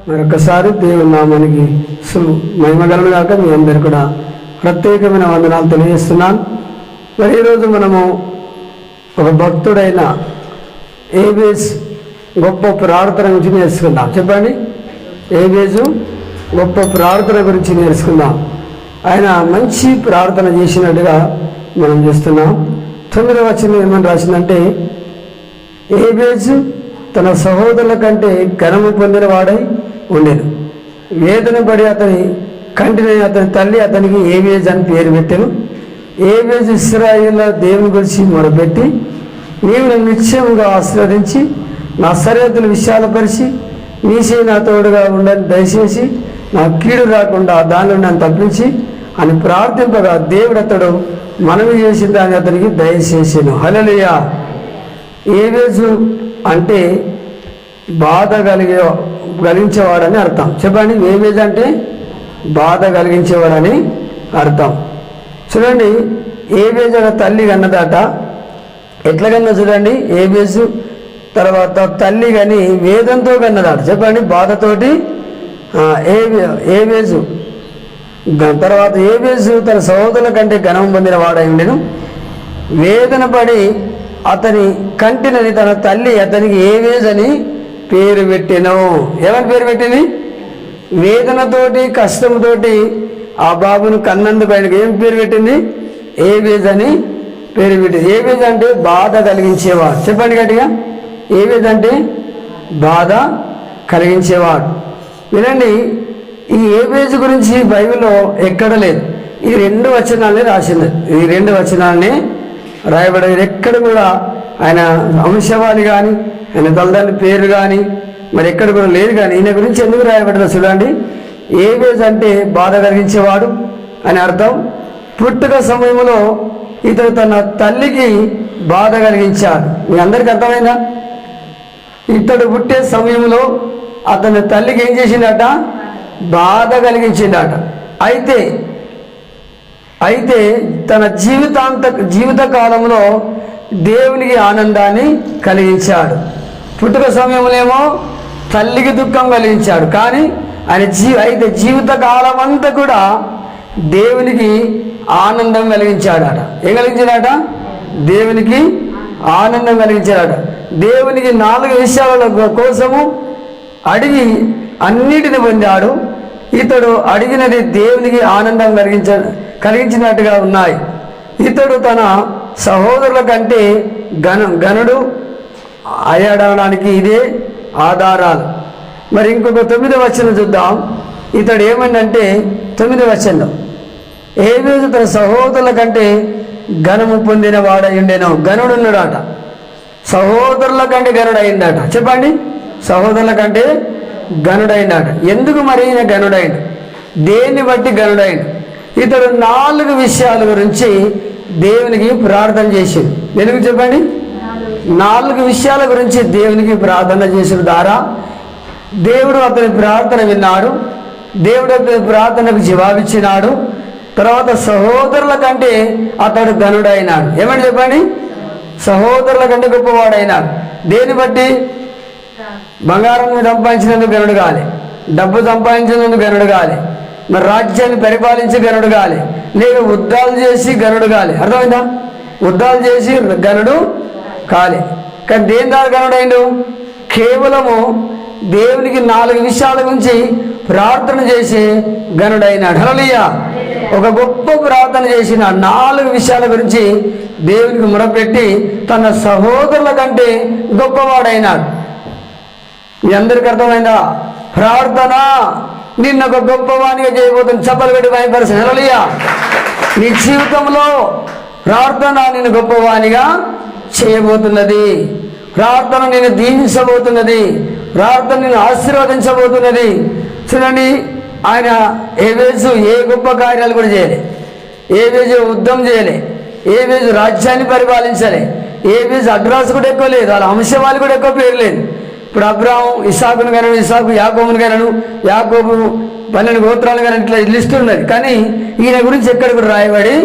మరొకసారి దేవుని నామానికి మహిమగలను కాక మీ అందరు కూడా ప్రత్యేకమైన వందనాలు తెలియజేస్తున్నాను. మరి ఈరోజు మనము ఒక భక్తుడైన ఏబేసు గొప్ప ప్రార్థన గురించి నేర్చుకుందాం. చెప్పండి, ఏబేసు గొప్ప ప్రార్థన గురించి నేర్చుకుందాం. ఆయన మంచి ప్రార్థన చేసినట్టుగా మనం చూస్తున్నాం. 9వ వచనం ఏమని రాసిందంటే, ఏబేసు తన సహోదరుల కంటే ఘనము పొందిన వాడై ఉండేను. వేదన పడి అతని కంటిని అతని తల్లి అతనికి ఏబేజు అని పేరు పెట్టాను. ఏబేజు ఇశ్రాయేలు దేవుని గురించి మొరపెట్టి, నీవు నన్ను నిశ్చయముగా ఆశీర్వదించి నా సరిహద్దులు విశాలపరిచి నీసే నా తోడుగా ఉండని దయచేసి నా కీడు రాకుండా దానిలో నన్ను తప్పించి అని ప్రార్థింపగా దేవుడు అతడు మనవి చేసిన దాన్ని అతనికి దయచేసాను. హల్లెలూయా. ఏబేజు అంటే బాధ కలిగించేవాడని అర్థం. చెప్పండి, ఏబేజు అంటే బాధ కలిగించేవాడని అర్థం. చూడండి, ఏబేజు తల్లి కన్నదాట. ఎట్లా కన్నా చూడండి, ఏబేజు తర్వాత తల్లి కానీ వేదంతో కన్నదాట. చెప్పండి, బాధతోటి ఏబేజు తర్వాత ఏబేజు తన సహోదరుల కంటే ఘనం పొందిన వాడై ఉండెను. వేదన పడి అతని కంటినని తన తల్లి అతనికి ఏబేజు అని పేరు పెట్టెను. ఏమని పేరు పెట్టింది? వేదనతోటి కష్టంతోటి ఆ బాబును కన్నందుకు ఆయనకు ఏం పేరు పెట్టింది? ఏబేజు అని పేరు పెట్టింది. ఏబేజు అంటే బాధ కలిగించేవాడు. చెప్పండి గట్టిగా, ఏబేజు అంటే బాధ కలిగించేవాడు. వినండి, ఈ ఏబేజు గురించి బైబిల్లో ఎక్కడ లేదు. ఈ 2 వచనాలనే రాసింది. ఈ 2 వచనాలనే రాయబడేది. ఎక్కడ కూడా ఆయన వంశవాళి కానీ ఆయన తల్లిదండ్రుల పేరు కానీ మరి ఎక్కడ కూడా లేదు. కానీ ఈయన గురించి ఎందుకు రాయబడ్డదో చూడండి. ఏబేజు అంటే బాధ కలిగించేవాడు అని అర్థం. పుట్టుక సమయంలో ఇతడు తన తల్లికి బాధ కలిగించాడు. మీ అందరికీ అర్థమైందా? ఇతడు పుట్టే సమయంలో అతని తల్లికి ఏం చేసిందట? బాధ కలిగించిందట. అయితే తన జీవిత కాలంలో దేవునికి ఆనందాన్ని కలిగించాడు. పుట్టుక సమయంలో ఏమో తల్లికి దుఃఖం కలిగించాడు. కానీ ఆయన జీవిత కాలం అంతా కూడా దేవునికి ఆనందం కలిగించాడట. ఏం కలిగించాడట? దేవునికి ఆనందం కలిగించాడట. దేవునికి 4 విషయాల కోసము అడిగి అన్నిటిని పొందాడు. ఇతడు అడిగినది దేవునికి ఆనందం కలిగించినట్టుగా ఉన్నాయి. ఇతడు తన సహోదరుల కంటే ఘనుడు అయ్యడానికి ఇదే ఆధారాలు. మరి ఇంకొక 9వ వచనం చూద్దాం. ఇతడు ఏమంటే 9వ వచనంలో, ఏబేజు తన సహోదరుల కంటే ఘనము పొందిన వాడై ఉండేను. ఘనుడున్నాడట. సహోదరుల కంటే ఘనుడైందట. చెప్పండి, సహోదరుల కంటే ఘనుడైందట. ఎందుకు మరి ఈయన ఘనుడైండు? దేన్ని బట్టి ఘనుడైండు? ఇతడు 4 విషయాల గురించి దేవునికి ప్రార్థన చేసిండు. ఎందుకు చెప్పండి? 4 విషయాల గురించి దేవునికి ప్రార్థన చేసిన ద్వారా దేవుడు అతని ప్రార్థన విన్నాడు. దేవుడు అతని ప్రార్థనకు జవాబిచ్చినాడు. తర్వాత సహోదరుల కంటే అతడు ఘనుడైనాడు. ఏమని చెప్పండి? సహోదరుల కంటే గొప్పవాడైనాడు. దేన్ని బట్టి? బంగారం సంపాదించినందుకు ఘనుడు కాలే, డబ్బు సంపాదించినందుకు ఘనుడు కాలే, మరి రాజ్యాన్ని పరిపాలించి ఘనుడు కాలే, లేక యుద్ధాలు చేసి ఘనుడు కాలే. అర్థమైందా? యుద్ధాలు చేసి ఘనుడు కాలే. కానీ దేని ద్వారా ఘనుడైండు? కేవలము దేవునికి 4 విషయాల గురించి ప్రార్థన చేసి ఘనుడైనాడు. హల్లెలూయా. ఒక గొప్ప ప్రార్థన చేసిన 4 విషయాల గురించి దేవునికి మొరపెట్టి తన సహోదరుల కంటే గొప్పవాడైనాడు. మీ అందరికీ అర్థమైందా? ప్రార్థన నిన్న ఒక గొప్పవానిగా చేయబోతుంది. చప్పలు పెట్టి భయపరిచిన. హల్లెలూయా. నీ జీవితంలో ప్రార్థన నిన్ను గొప్పవానిగా చేయబోతున్నది. ప్రార్థన నిన్ను దీవించబోతున్నది. ప్రార్థన నిన్ను ఆశీర్వదించబోతున్నది. చూడండి, ఆయన ఏబేజు ఏ గొప్ప కార్యాలు కూడా చేయలే. ఏబేజు యుద్ధం చేయలే. ఏబేజు రాజ్యాన్ని పరిపాలించలే. ఏబేజు అడ్రస్ కూడా ఎక్కువ లేదు. వాళ్ళ వంశవాళ్ళు కూడా ఎక్కువ పేరు లేదు. ఇప్పుడు అబ్రాహం ఇస్సాకును కనను, ఇస్సాకు యాకోబును కనను, యాకోబు 12 గోత్రాలు కానీ ఇట్లా లిస్ట్ ఉన్నది. కానీ ఈయన గురించి ఎక్కడ కూడా రాయబడి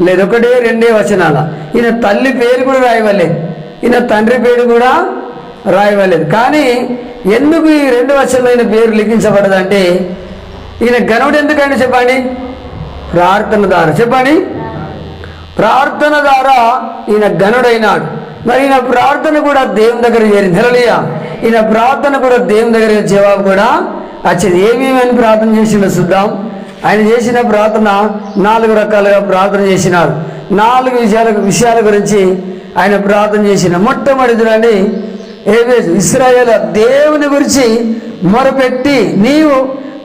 లేదు. 1, 2 వచనాల. ఈయన తల్లి పేరు కూడా రాయవలేదు. ఈయన తండ్రి పేరు కూడా రాయవలేదు. కానీ ఎందుకు ఈ 2 వచనంలో ఈయన పేరు లిఖించబడదంటే, ఈయన ఘనుడు ఎందుకంటే చెప్పండి, ప్రార్థన ద్వారా. చెప్పండి, ప్రార్థన ద్వారా ఈయన ఘనుడైనాడు. మరి ఈయన ప్రార్థన కూడా దేవుని దగ్గర చేరింది. హల్లెలూయా. ఈయన ప్రార్థన కూడా దేవుని దగ్గర జవాబు కూడా వచ్చింది. ఏమేమని ప్రార్థన చేసిందో చూద్దాం. ఆయన చేసిన ప్రార్థన 4 రకాలుగా ప్రార్థన చేసినాడు. 4 విషయాల గురించి ఆయన ప్రార్థన చేసిన. మొట్టమొదటిదండి, ఏబేజు ఇశ్రాయేలు దేవుని గురించి మొరపెట్టి నీవు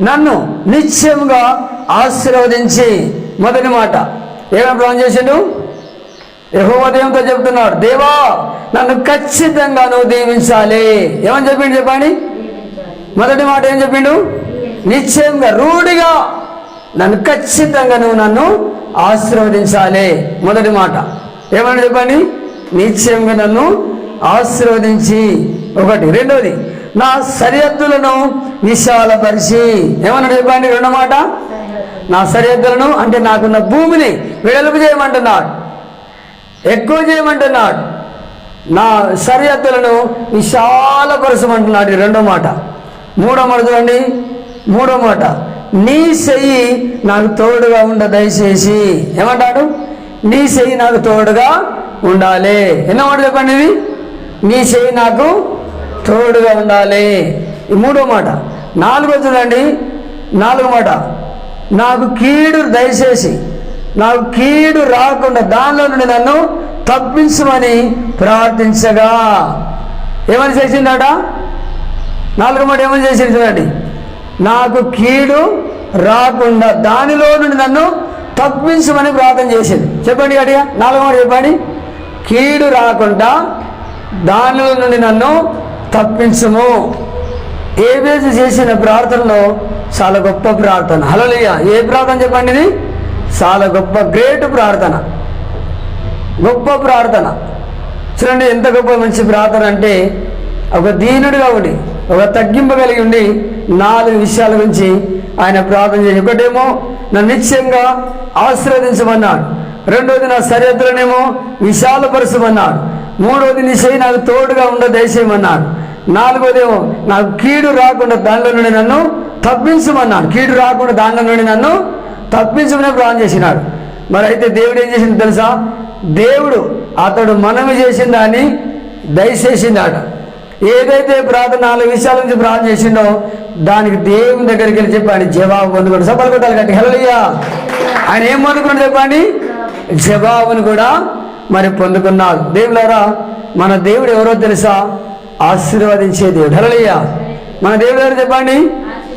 నన్ను నిశ్చయంగా ఆశీర్వదించి. మొదటి మాట ఏమైనా ప్రార్థన చేసిండు? యెహోవా దేవునితో చెప్తున్నాడు, దేవా నన్ను ఖచ్చితంగా నువ్వు దీవించాలి. ఏమని చెప్పిండు చెప్పండి? మొదటి మాట ఏం చెప్పిండు? నిశ్చయంగా, రూఢిగా నన్ను ఖచ్చితంగా నువ్వు నన్ను ఆశీర్వదించాలి. మొదటి మాట ఏమని చెప్పండి? నిశ్చయంగా నన్ను ఆశీర్వదించి. ఒకటి. రెండోది, నా సరిహద్దులను విశాలపరిచి. ఏమన్నాడు చెప్పండి? రెండో మాట, నా సరిహద్దులను అంటే నాకున్న భూమిని వెడల్పు చేయమంటున్నాడు, ఎక్కువ చేయమంటున్నాడు. నా సరిహద్దులను విశాలపరచమంటున్నాడు. రెండో మాట. మూడో మాట చూడండి. మూడో మాట, నీ చెయ్యి నాకు తోడుగా ఉండ దయచేసి. ఏమంటాడు? నీ చెయ్యి నాకు తోడుగా ఉండాలి. ఎన్నో మాట చెప్పండి ఇది? నీ చెయ్యి నాకు తోడుగా ఉండాలి. ఈ మూడో మాట. నాలుగో చూడండి. నాలుగో మాట, నాకు కీడు దయచేసి, నాకు కీడు రాకుండా దానిలో నుండి నన్ను తప్పించమని ప్రార్థించగా. ఏమని చేసిందట? నాలుగో మాట ఏమని చేసింది చూడండి. నాకు కీడు రాకుండా దానిలో నుండి నన్ను తప్పించమని ప్రార్థన చేసింది. చెప్పండి గట్టిగా. నాలుగో మాట చెప్పండి. కీడు రాకుండా దానిలో నుండి నన్ను తప్పించము. ఏబేజు చేసిన ప్రార్థనలో చాలా గొప్ప ప్రార్థన. హల్లెలూయా. ఏ ప్రార్థన చెప్పండి? ఇది చాలా గొప్ప గ్రేట్ ప్రార్థన, గొప్ప ప్రార్థన. చూడండి ఎంత గొప్ప మంచి ప్రార్థన అంటే, ఒక దీనుడిగా ఉండి, ఒక తగ్గింపు కలిగి ఉండి 4 విషయాల గురించి ఆయన ప్రార్థన చేసి. ఒకటేమో నన్ను నిశ్చయంగా ఆశీర్వదించమన్నాడు. రెండోది, నా సరిహద్దులనేమో విశాలపరచమన్నాడు. మూడోది, నీ చెయ్యి నాకు తోడుగా ఉండ దయచేయమన్నాడు. నాలుగోదేమో నాకు కీడు రాకుండా దానిలో నుండి నన్ను తప్పించమన్నాడు. కీడు రాకుండా దానిలో నుండి నన్ను తప్పించమని ప్రార్థన చేసినాడు. మరి అయితే దేవుడు ఏం చేసింది తెలుసా? దేవుడు అతడు మనవి చేసిన దాన్ని దయచేసిందాట. ఏదైతే ప్రార్థన 4 విషయాల నుంచి ప్రార్థన చేసిండో దానికి దేవుని దగ్గరికి వెళ్ళి చెప్పండి జవాబు పొందుకోండి. సభలు కొట్టాలి కట్టి. హల్లెలూయా. ఆయన ఏం పొందుకున్నాడు చెప్పండి? జవాబును కూడా మరి పొందుకున్నాడు. దేవులారా, మన దేవుడు ఎవరో తెలుసా? ఆశీర్వదించే దేవుడు. హల్లెలూయా. మన దేవుడు ఎవరు చెప్పండి?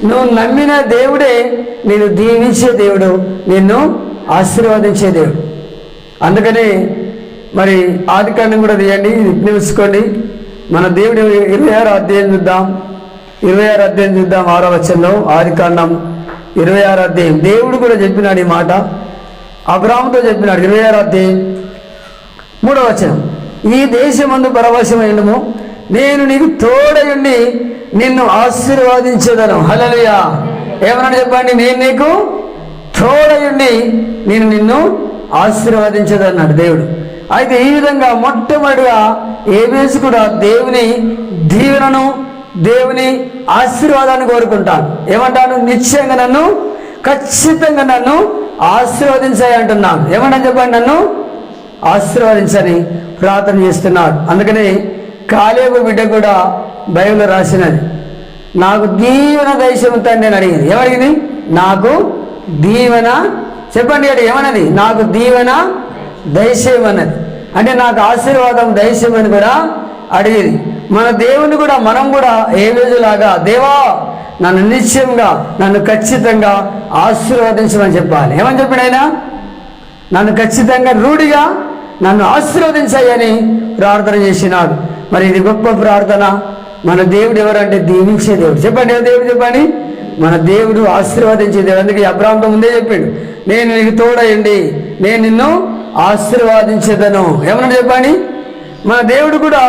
నువ్వు నమ్మిన దేవుడే నేను దీవించే దేవుడు, నిన్ను ఆశీర్వదించే దేవుడు. అందుకని మరి ఆదికాండం కూడా తీయండి, విజ్ఞాపించుకోండి. మన దేవుడు 26వ అధ్యాయం చూద్దాం. 26వ అధ్యాయం చూద్దాం. 6వ వచనంలో ఆదికాండం 26వ అధ్యాయం. దేవుడు కూడా చెప్పినాడు ఈ మాట, అబ్రాహాముతో చెప్పినాడు. 26వ అధ్యాయం 3వ వచనం, ఈ దేశమందు పరవశమైనము, నేను నీకు తోడయుండి నిన్ను ఆశీర్వాదించేదను. హల్లెలూయా. ఏమన్నాడు చెప్పండి? నేను నీకు తోడయుండి నేను నిన్ను ఆశీర్వాదించేదన్నాడు దేవుడు. అయితే ఈ విధంగా మొట్టమొదటిగా ఏబేసు కూడా దేవుని దీవెనను, దేవుని ఆశీర్వాదాన్ని కోరుకుంటాను. ఏమంటాను? నిశ్చయంగా నన్ను, ఖచ్చితంగా నన్ను ఆశీర్వదించాయి అంటున్నాను. ఏమంటాను చెప్పండి? నన్ను ఆశీర్వదించని ప్రార్థన చేస్తున్నాడు. అందుకని కాలేబు బిడ్డ కూడా బైబిల్లో రాసినది, నాకు దీవెన దయచేయమని నేను అడిగింది. ఏమడిగింది? నాకు దీవెన చెప్పండి అంటే ఏమన్నది? నాకు దీవెన దయచేయమన్నది. అంటే నాకు ఆశీర్వాదం దయచేయమని కూడా అడిగింది. మన దేవుని కూడా మనం కూడా ఏ రోజులాగా, దేవా నన్ను నిశ్చయంగా, నన్ను ఖచ్చితంగా ఆశీర్వదించమని చెప్పాలి. ఏమని చెప్పాడు ఆయన? నన్ను ఖచ్చితంగా రూఢిగా నన్ను ఆశీర్వదించాయని ప్రార్థన చేసినాడు. మరి ఇది గొప్ప ప్రార్థన. మన దేవుడు ఎవరంటే దీవించే దేవుడు. చెప్పండి దేవుడు చెప్పండి. మన దేవుడు ఆశీర్వదించే దేవుడు. అందుకే అబ్రాహాముతో ముందే చెప్పాడు, నేను నీకు తోడయండి, నేను నిన్ను ఆశీర్వాదించేదను. ఏమన్నా చెప్పండి. మన దేవుడు కూడా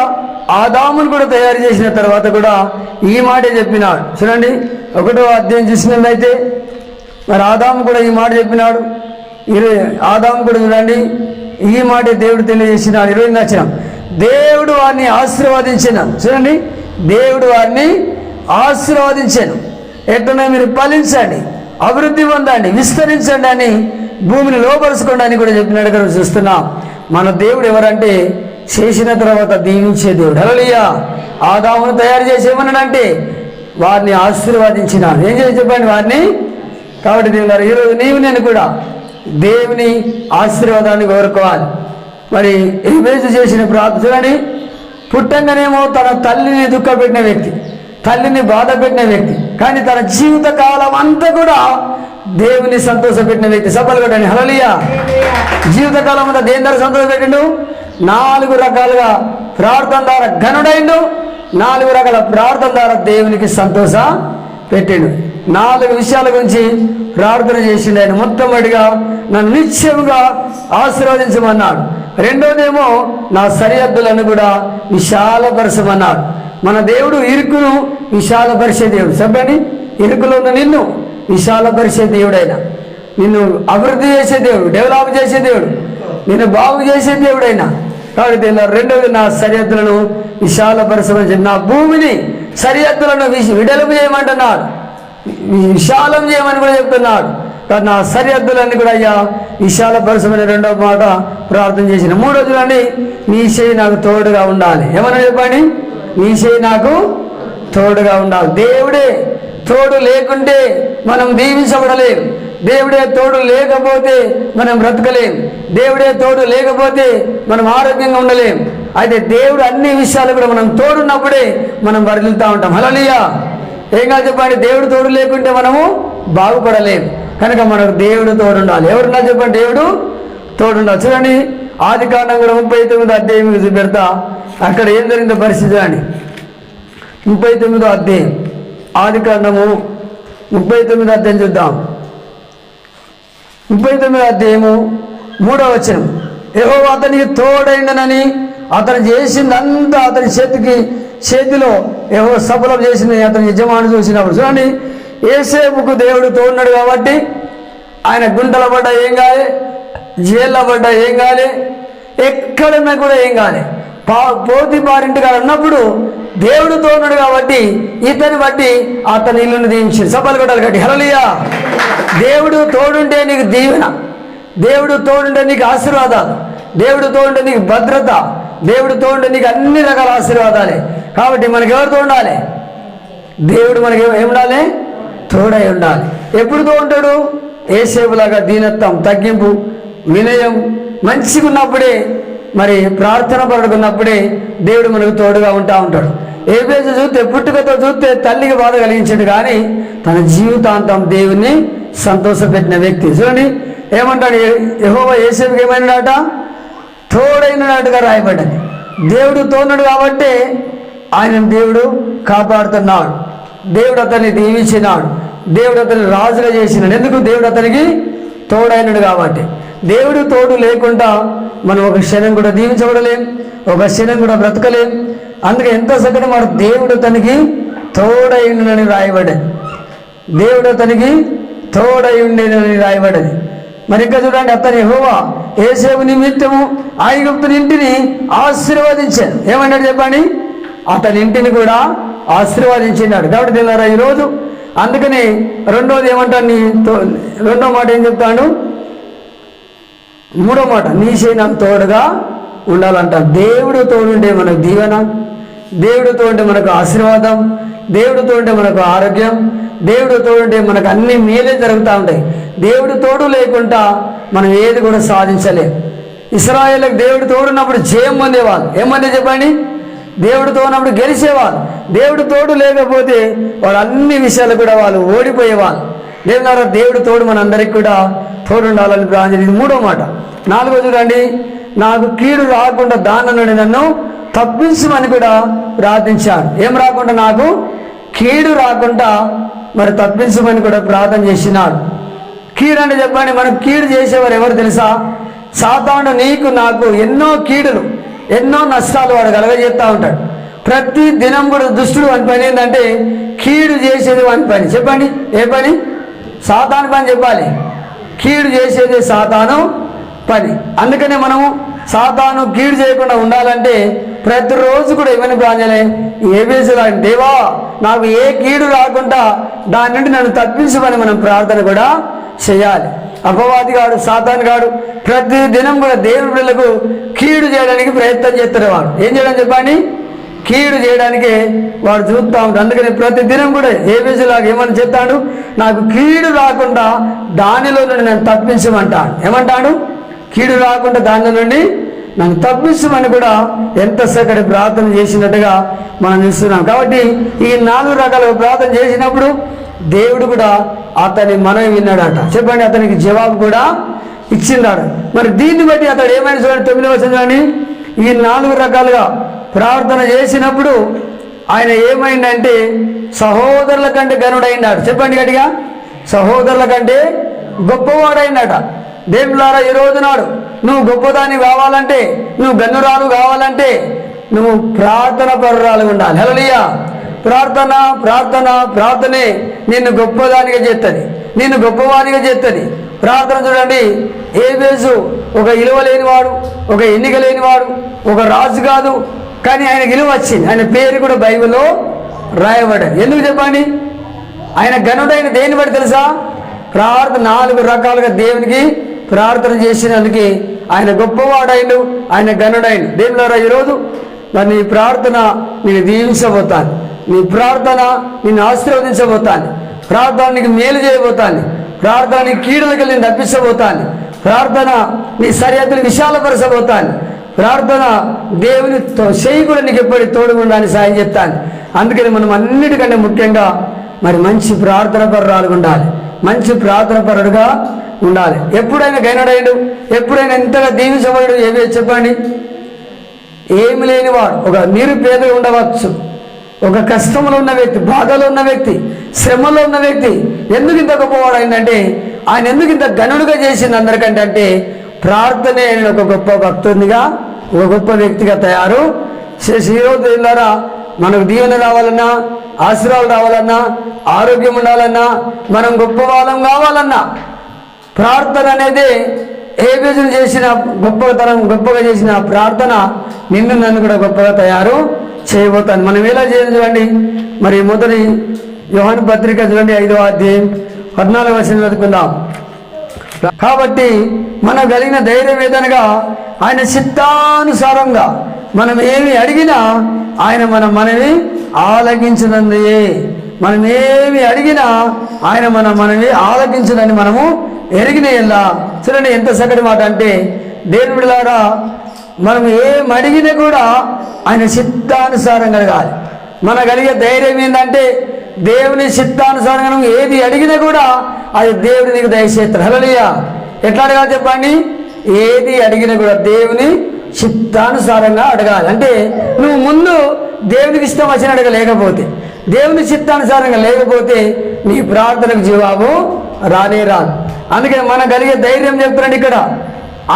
ఆదామును కూడా తయారు చేసిన తర్వాత కూడా ఈ మాటే చెప్పినాడు. చూడండి 1వ అధ్యాయం చూసినట్లయితే మరి ఆదాము కూడా ఈ మాట చెప్పినాడు. ఆదాము కూడా చూడండి ఈ మాట దేవుడు తెలియజేసినాడు. 20వ వచనం, దేవుడు వారిని ఆశీర్వదించెను. చూడండి, దేవుడు వారిని ఆశీర్వదించెను. ఎట్లనే మీరు ఫలించండి, అభివృద్ధి పొందండి, విస్తరించండి అని, భూమిని లోపరుచుకోండి అని కూడా చెప్పినట్టుగా చూస్తున్నాం. మన దేవుడు ఎవరంటే చేసిన తర్వాత దీవించే దేవుడు. హల్లెలూయా. ఆదామును తయారు చేసి ఏమన్నాడంటే వారిని ఆశీర్వదించినాడు. ఏం చేసి చెప్పండి, వారిని. కాబట్టి దేవుడు ఈరోజు నీవు నేను కూడా దేవుని ఆశీర్వాదాన్ని కోరుకోవాలి. మరి ఎబేజు చేసిన ప్రార్థన చూడండి, పుట్టంగానేమో తన తల్లిని దుఃఖపెట్టిన వ్యక్తి, తల్లిని బాధ పెట్టిన వ్యక్తి, కానీ తన జీవిత కాలం అంతా కూడా దేవుని సంతోషపెట్టిన వ్యక్తి. సఫలు కొట్టండి, హల్లెలూయా. జీవితకాలం అంతా దేని ద్వారా సంతోషపెట్టిండు? 4 రకాలుగా ప్రార్థన ద్వారా ఘనుడైండు, 4 రకాల ప్రార్థన ద్వారా దేవునికి సంతోష పెట్టిండు. 4 విషయాల గురించి ప్రార్థన చేసిండు ఆయన. మొట్టమొదటిగా నన్ను నిశ్చయముగా ఆశీర్వదించమన్నాడు. రెండోదేమో నా సరిహద్దులను కూడా విశాలపరచమన్నాడు. మన దేవుడు ఇరుకును విశాలపరిచే దేవుడు. చెప్పండి, ఇరుకులో ఉన్న నిన్ను విశాలపరిచే దేవుడైనా, నిన్ను అభివృద్ధి చేసే దేవుడు, డెవలప్ చేసే దేవుడు, నిన్ను బాగు చేసే దేవుడైనా. కాబట్టి రెండోది నా సరిహద్దులను విశాలపరచమని చెప్పి, నా భూమిని సరిహద్దులను విడలుపు చేయమంటున్నాడు, విశాలం చేయమని కూడా చెప్తున్నాడు. కాబట్టి నా సరిహద్దులన్నీ కూడా అయ్యా విశాలపరచమని రెండవ మాట ప్రార్థన చేసిన. మూడోది అండి, నీ చేయి నాకు తోడుగా ఉండాలి. ఏమన్నా చెప్పండి, నీ చేయి నాకు తోడుగా ఉండాలి. దేవుడే తోడు లేకుంటే మనం దీవించబడలేం. దేవుడే తోడు లేకపోతే మనం బ్రతకలేం. దేవుడే తోడు లేకపోతే మనం ఆరోగ్యంగా ఉండలేం. అయితే దేవుడు అన్ని విషయాలు కూడా మనం తోడున్నప్పుడే మనం వర్ధిల్లుతూ ఉంటాం. హల్లెలూయా. ఏం కాదు చెప్పండి, దేవుడు తోడు లేకుంటే మనము బాగుపడలేం. కనుక మనకు దేవుడు తోడుండాలి. ఎవరున్నా చెప్పండి, దేవుడు తోడుండాలి. చూడండి, ఆదికాండం కూడా 39వ అధ్యాయం పెడతా, అక్కడ ఏం జరిగిందో పరిస్థితి అని. 39వ అధ్యాయం, ఆదికాండము 39వ అధ్యాయం చూద్దాం. 39వ అధ్యాయము 3వ వచనం. యెహోవా అతనికి తోడైండనని అతను చేసిందంతా అతని చేతిలో యెహోవా సఫలం చేసింది అతని యజమాని చూసినప్పుడు. చూడండి, యోసేపుకు దేవుడు తోడున్నాడు కాబట్టి ఆయన గుంటల పడ్డా ఏం కాలే, జైల్లో పడ్డా ఏం కాలే, ఎక్కడున్నా కూడా ఏం కాలే. పోతీఫారింటి గారు ఉన్నప్పుడు దేవుడు తోడున్నాడు కాబట్టి ఇతని బట్టి అతని ఇల్లును దీవించాడు. సఫలు కొట్టాలి కాబట్టి హల్లెలూయా. దేవుడు తోడుంటే నీకు దీవెన, దేవుడు తోడుంటే నీకు ఆశీర్వాదాలు, దేవుడు తోడుంటే నీకు భద్రత, దేవుడు తోడుంటే నీకు అన్ని రకాల ఆశీర్వాదాలే. కాబట్టి మనకి ఎవరితో ఉండాలి? దేవుడు మనకి ఏమి ఉండాలి? తోడై ఉండాలి. ఎప్పుడు తోడుంటాడు? యోసేపులాగా దీనత్వం, తగ్గింపు, వినయం మంచిగా ఉన్నప్పుడే, మరి ప్రార్థన పడుకున్నప్పుడే దేవుడు మనకు తోడుగా ఉంటాడు. ఏబేజు చూస్తే, పుట్టుకతో చూస్తే తల్లికి బాధ కలిగించాడు, కానీ తన జీవితాంతం దేవుణ్ణి సంతోషపెట్టిన వ్యక్తి. చూడండి ఏమంటాడు, యెహోవా యోసేపుకి ఏమైనాడట? తోడైనట్టుగా రాయబడ్డది. దేవుడు తోడున్నాడు కాబట్టి ఆయన దేవుడు కాపాడుతున్నాడు, దేవుడు అతన్ని దీవించినాడు, దేవుడు అతన్ని రాజుగా చేసినాడు. ఎందుకు? దేవుడు అతనికి తోడైనడు కాబట్టి. దేవుడు తోడు లేకుండా మనం ఒక క్షణం కూడా దీవించబడలేం, ఒక క్షణం కూడా బ్రతకలేం. అందుకే ఎంత చక్కటి మాట, దేవుడు అతనికి తోడై ఉండని రాయబడ్డది. దేవుడు అతనికి తోడై ఉండేదని రాయబడ్డది. మరి ఇంకా చూడండి, అతని యెహోవా యోసేపు నిమిత్తము ఐగుప్తుని ఇంటిని ఆశీర్వదించాడు. ఏమన్నాడు చెప్పండి? అతని ఇంటిని కూడా ఆశీర్వదించినాడు. కాబట్టి తెల్లారా ఈరోజు. అందుకని రెండోది ఏమంటాడు? రెండో మాట ఏం చెప్తాడు? మూడో మాట, నీ చేయి నాకు తోడుగా ఉండాలంట. దేవుడు తోడుంటే మనకు దీవెన, దేవుడు తోడుంటే మనకు ఆశీర్వాదం, దేవుడు తోడుంటే మనకు ఆరోగ్యం, దేవుడు తోడుంటే మనకు అన్ని మేలే జరుగుతూ ఉంటాయి. దేవుడు తోడు లేకుండా మనం ఏది కూడా సాధించలేం. ఇశ్రాయేలుకు దేవుడు తోడున్నప్పుడు జయం పొందేవాళ్ళు. ఏమంటే చెప్పండి? దేవుడు తోడినప్పుడు గెలిచేవాళ్ళు. దేవుడు తోడు లేకపోతే వాళ్ళు అన్ని విషయాలు కూడా వాళ్ళు ఓడిపోయేవాళ్ళు. దేవుడు తోడు మనందరికి కూడా తోడు ఉండాలని ప్రార్థన. ఇది మూడో మాట. నాలుగో చూడండి, నాకు కీడు రాకుండా దాని నుండి నన్ను తప్పించమని కూడా ప్రార్థించాడు. ఏం రాకుండా? నాకు కీడు రాకుండా మరి తప్పించమని కూడా ప్రార్థన చేసినాడు. కీడు అంటే చెప్పండి, మనకు కీడు చేసేవారు ఎవరు తెలుసా? సాతానుడు నీకు నాకు ఎన్నో కీడులు, ఎన్నో నష్టాలు వాడు కలగజేస్తూ ఉంటాడు. ప్రతి దినం కూడా దుష్టుడు వాని పని ఏంటంటే కీడు చేసేది వాని పని. చెప్పండి, ఏ పని? సాతాను పని చెప్పాలి. కీడు చేసేది సాతాను పని. అందుకనే మనము సాతాను కీడు చేయకుండా ఉండాలంటే ప్రతిరోజు కూడా ఏమని ప్రార్థనలే ఏబేసులా దేవా నాకు ఏ కీడు రాకుండా దాని నుండి నన్ను తప్పించమని మనం ప్రార్థన కూడా చేయాలి. అపవాది గాడు సాతాను గాడు ప్రతి దినం కూడా దేవుని బిడ్డలకు కీడు చేయడానికి ప్రయత్నం చేస్తారు. వాడు ఏం చేయడం చెప్పండి, కీడు చేయడానికి వాడు చూస్తూ ఉంటాడు. అందుకని ప్రతి దినం కూడా ఏబేసులాగా ఏమని చెప్తాడు, నాకు కీడు రాకుండా దానిలో నుండి నన్ను తప్పించమంటాడు. ఏమంటాడు, కీడు రాకుండా దాని నుండి నన్ను తప్పించమని కూడా ఎంత చక్కటి ప్రార్థన చేసినట్టుగా మనం చూస్తున్నాం. కాబట్టి ఈ 4 రకాల ప్రార్థన చేసినప్పుడు దేవుడు కూడా అతని మనవి విన్నాడట. చెప్పండి, అతనికి జవాబు కూడా ఇచ్చిందాడు. మరి దీన్ని బట్టి అతడు ఏమైనా చూడండి, 9వ వచనం చూడండి. ఈ 4 రకాలుగా ప్రార్థన చేసినప్పుడు ఆయన ఏమైందంటే సహోదరుల కంటే గనుడైనాడు. చెప్పండి గట్టిగా, సహోదరుల కంటే గొప్పవాడైందట. దేవులారా ఈ రోజు నాడు నువ్వు గొప్పదాన్ని కావాలంటే, నువ్వు గన్నురాలు కావాలంటే నువ్వు ప్రార్థన పరురాలు ఉండాలి. హల్లెలూయా. ప్రార్థన ప్రార్థన ప్రార్థనే నిన్ను గొప్పదానిగా చేస్తుంది, నిన్ను గొప్పవానిగా చేస్తుంది. ప్రార్థన చూడండి, ఏబేసు ఒక విలువ లేనివాడు, ఒక ఎన్నిక లేనివాడు, ఒక రాజు కాదు, కానీ ఆయన విలువ వచ్చింది. ఆయన పేరు కూడా బైబిల్లో రాయబడింది. ఎందుకు చెప్పండి, ఆయన గనుడైన దేని బట్టి తెలుసా, ప్రార్థన 4 రకాలుగా దేవునికి ప్రార్థన చేసినందుకు ఆయన గొప్పవాడైండు, ఆయన గనుడైండు. దేవులారా ఈరోజు మరి నీ ప్రార్థన నేను దీవించబోతాను, నీ ప్రార్థన నిన్ను ఆశీర్వదించబోతాను, ప్రార్థన నీకు మేలు చేయబోతాను, ప్రార్థన నీ కీడులకు నేను తప్పించబోతాను, ప్రార్థన నీ సరిహద్దులు విశాలపరచబోతాను, ప్రార్థన దేవుని చేయి కూడా నీకు ఎప్పటి తోడుగుండాలని సాయం చెప్తాను. అందుకని మనం అన్నిటికంటే ముఖ్యంగా మరి మంచి ప్రార్థన పరురాలుగా ఉండాలి, మంచి ప్రార్థన పరుడుగా ఉండాలి. ఎప్పుడైనా గైనడైడు, ఎప్పుడైనా ఎంతగా దీవించబడు ఏవే చెప్పండి. ఏమి లేనివాడు, ఒక నిరుపేద ఉండవచ్చు, ఒక కష్టంలో ఉన్న వ్యక్తి, బాధలో ఉన్న వ్యక్తి, శ్రమలో ఉన్న వ్యక్తి ఎందుకు ఇంత గొప్పవాడు అయిందంటే, ఆయన ఎందుకు ఇంత గనుడుగా చేసింది అందరికంటే అంటే ప్రార్థనే ఒక గొప్ప భక్తునిగా, ఒక గొప్ప వ్యక్తిగా తయారు చేసి ఈరోజు ద్వారా మనకు దీవెన రావాలన్నా, ఆశీర్వాదాలు రావాలన్నా, ఆరోగ్యం ఉండాలన్నా, మనం గొప్ప వాళ్ళం కావాలన్నా ప్రార్థన అనేది ఏబేసులు చేసిన గొప్పగా చేసిన ప్రార్థన నిన్ను నన్ను కూడా గొప్పగా తయారు చేయబోతాను. మనం ఎలా చేయాలి చూడండి. మరి మొదటి యోహాను పత్రిక చూడండి 5వ అధ్యాయం 14వ వచనం చదువుకుందాం. కాబట్టి మనం కలిగిన ధైర్యం ఏదనగా ఆయన చిత్తానుసారంగా మనం ఏమి అడిగినా ఆయన మనవి ఆలకించదండి. మనం ఏమి అడిగినా ఆయన మనవి ఆలకించదని మనము ఎరిగిన ఎలా. చూడండి ఎంత చక్కటి మాట అంటే, దేవుడిలారా మనం ఏం అడిగినా కూడా ఆయన చిత్తానుసారం కలగాలి. మన కలిగే ధైర్యం ఏంటంటే దేవుని చిత్తానుసారంగా నువ్వు ఏది అడిగినా కూడా అది దేవుడు నీకు దయచేస్తాడు. హల్లెలూయా. ఎట్లా అడగాలి చెప్పండి, ఏది అడిగినా కూడా దేవుని చిత్తానుసారంగా అడగాలి. అంటే నువ్వు ముందు దేవునికి ఇష్టం వచ్చిన అడగలేకపోతే, దేవుని చిత్తానుసారంగా లేకపోతే నీ ప్రార్థనకు జవాబు రానే రాదు. అందుకని మన కలిగే ధైర్యం చెప్తున్నాడు ఇక్కడ.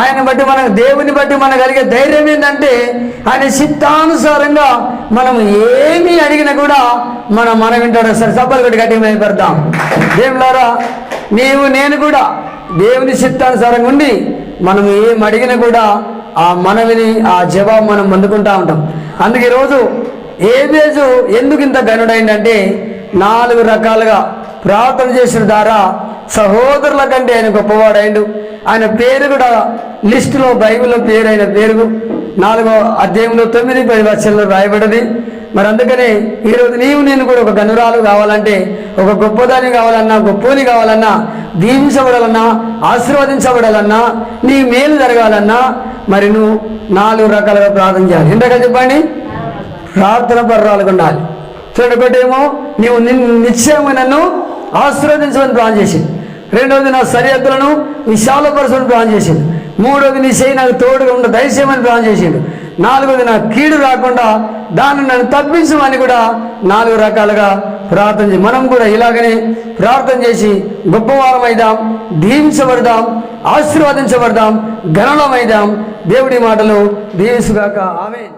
ఆయన బట్టి మన దేవుని బట్టి మన కలిగే ధైర్యం ఏంటంటే ఆయన చిత్తానుసారంగా మనం ఏమి అడిగినా కూడా మనం వింటాడు. సరే సబ్బలు కొట్టి గట్టిగా భయపడతాం. దేవులారా నీవు నేను కూడా దేవుని చిత్తానుసారంగా ఉండి మనం ఏం అడిగినా కూడా ఆ మనవిని ఆ జవాబు మనం అందుకుంటా ఉంటాం. అందుకే ఈరోజు ఏబేసు ఎందుకు ఇంత గనుడైందంటే 4 రకాలుగా ప్రార్థన చేసిన ద్వారా సహోదరుల కంటే ఆయన గొప్పవాడైండు. ఆయన పేరు కూడా లిస్టులో బైబిల్లో పేరైన పేరు 4వ అధ్యాయంలో 9-10 వచనాల్లో రాయబడ్డది. మరి అందుకనే ఈరోజు నీవు నేను కూడా ఒక గనురాలు కావాలంటే, ఒక గొప్పదాని కావాలన్నా, గొప్పని కావాలన్నా, దీవించబడాలన్నా, ఆశీర్వదించబడాలన్నా, నీ మేలు జరగాలన్నా మరి నువ్వు 4 రకాలుగా ప్రార్థన చేయాలి. ఎందుకంటే చెప్పండి, ప్రార్థన పర్రాలకు ఉండాలి. చూడండి, ఒకటేమో నీవు నిశ్చయంగా నన్ను ఆశీర్వదించమని ప్రార్థన చేసింది. రెండవది నా సరిహద్దులను విశాలపరచమని ప్రార్థన చేసింది. మూడవది నీ చేయి నాకు తోడుగా ఉండ దయచేయమని ప్రార్థన చేసిండు. 4వది నా కీడు రాకుండా దాన్ని నన్ను తప్పించమని కూడా 4 రకాలుగా ప్రార్థన చేసి మనం కూడా ఇలాగనే ప్రార్థన చేసి గొప్పవారం అయిదాం, దీవించబడదాం, ఆశీర్వదించబడదాం, గణనమైదాం. దేవుడి మాటలు దీవించుగాక. ఆమేన్.